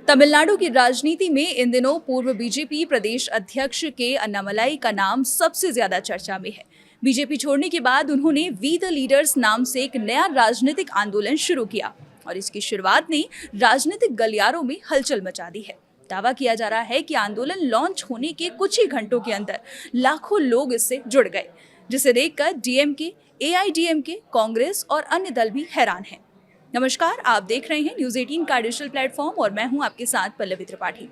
तमिलनाडु की राजनीति में इन दिनों पूर्व बीजेपी प्रदेश अध्यक्ष के अन्नामलाई का नाम सबसे ज्यादा चर्चा में है। बीजेपी छोड़ने के बाद उन्होंने वी द लीडर्स नाम से एक नया राजनीतिक आंदोलन शुरू किया और इसकी शुरुआत ने राजनीतिक गलियारों में हलचल मचा दी है। दावा किया जा रहा है कि आंदोलन लॉन्च होने के कुछ ही घंटों के अंदर लाखों लोग इससे जुड़ गए, जिसे देखकर डीएमके, एआईडीएमके, कांग्रेस और अन्य दल भी हैरान हैं। नमस्कार, आप देख रहे हैं न्यूज 18 का डिजिटल प्लेटफॉर्म और मैं हूं आपके साथ पल्लवी त्रिपाठी।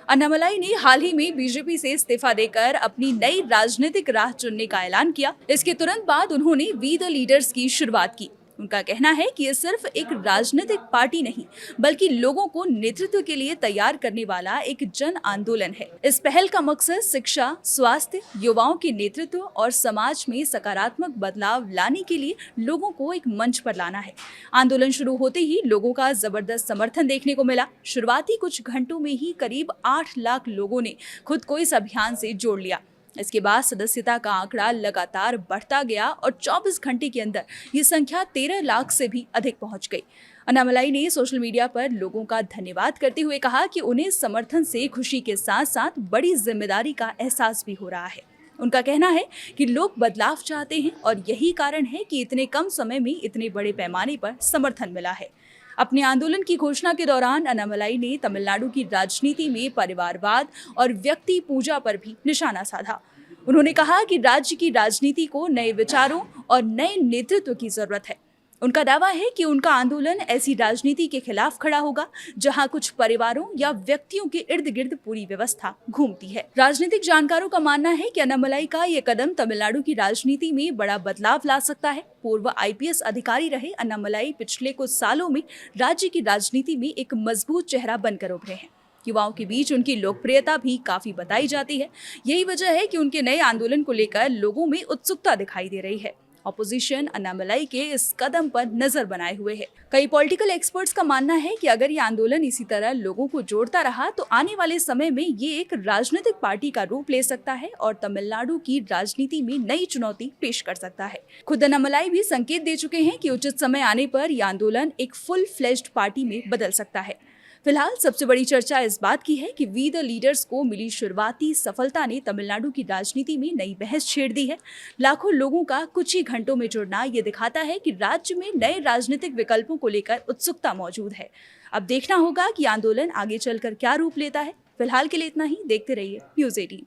अन्नामलाई ने हाल ही में बीजेपी से इस्तीफा देकर अपनी नई राजनीतिक राह चुनने का ऐलान किया। इसके तुरंत बाद उन्होंने वी द लीडर्स की शुरुआत की। उनका कहना है कि ये सिर्फ एक राजनीतिक पार्टी नहीं, बल्कि लोगों को नेतृत्व के लिए तैयार करने वाला एक जन आंदोलन है। इस पहल का मकसद शिक्षा, स्वास्थ्य, युवाओं के नेतृत्व और समाज में सकारात्मक बदलाव लाने के लिए लोगों को एक मंच पर लाना है। आंदोलन शुरू होते ही लोगों का जबरदस्त समर्थन देखने को मिला। शुरुआती कुछ घंटों में ही करीब 8 लाख लोगों ने खुद को इस अभियान से जोड़ लिया। इसके बाद सदस्यता का आंकड़ा लगातार बढ़ता गया और 24 घंटे के अंदर ये संख्या 13 लाख से भी अधिक पहुंच गई। अन्नामलाई ने सोशल मीडिया पर लोगों का धन्यवाद करते हुए कहा कि उन्हें समर्थन से खुशी के साथ साथ बड़ी जिम्मेदारी का एहसास भी हो रहा है। उनका कहना है कि लोग बदलाव चाहते हैं और यही कारण है कि इतने कम समय में इतने बड़े पैमाने पर समर्थन मिला है। अपने आंदोलन की घोषणा के दौरान अन्नामलाई ने तमिलनाडु की राजनीति में परिवारवाद और व्यक्ति पूजा पर भी निशाना साधा। उन्होंने कहा कि राज्य की राजनीति को नए विचारों और नए नेतृत्व की जरूरत है। उनका दावा है कि उनका आंदोलन ऐसी राजनीति के खिलाफ खड़ा होगा जहां कुछ परिवारों या व्यक्तियों के इर्द गिर्द पूरी व्यवस्था घूमती है। राजनीतिक जानकारों का मानना है कि अन्नामलाई का ये कदम तमिलनाडु की राजनीति में बड़ा बदलाव ला सकता है। पूर्व आईपीएस अधिकारी रहे अन्नामलाई पिछले कुछ सालों में राज्य की राजनीति में एक मजबूत चेहरा बनकर उभरे हैं। युवाओं के बीच उनकी लोकप्रियता भी काफी बताई जाती है। यही वजह है कि उनके नए आंदोलन को लेकर लोगों में उत्सुकता दिखाई दे रही है। ऑपोजिशन अन्नामलाई के इस कदम पर नजर बनाए हुए है। कई पॉलिटिकल एक्सपर्ट्स का मानना है कि अगर ये आंदोलन इसी तरह लोगों को जोड़ता रहा तो आने वाले समय में ये एक राजनीतिक पार्टी का रूप ले सकता है और तमिलनाडु की राजनीति में नई चुनौती पेश कर सकता है। खुद अन्नामलाई भी संकेत दे चुके हैं कि उचित समय आने पर यह आंदोलन एक फुल फ्लेज्ड पार्टी में बदल सकता है। फिलहाल सबसे बड़ी चर्चा इस बात की है कि वी द लीडर्स को मिली शुरुआती सफलता ने तमिलनाडु की राजनीति में नई बहस छेड़ दी है। लाखों लोगों का कुछ ही घंटों में जुड़ना ये दिखाता है कि राज्य में नए राजनीतिक विकल्पों को लेकर उत्सुकता मौजूद है। अब देखना होगा कि आंदोलन आगे चलकर क्या रूप लेता है। फिलहाल के लिए इतना ही। देखते रहिए न्यूज 18।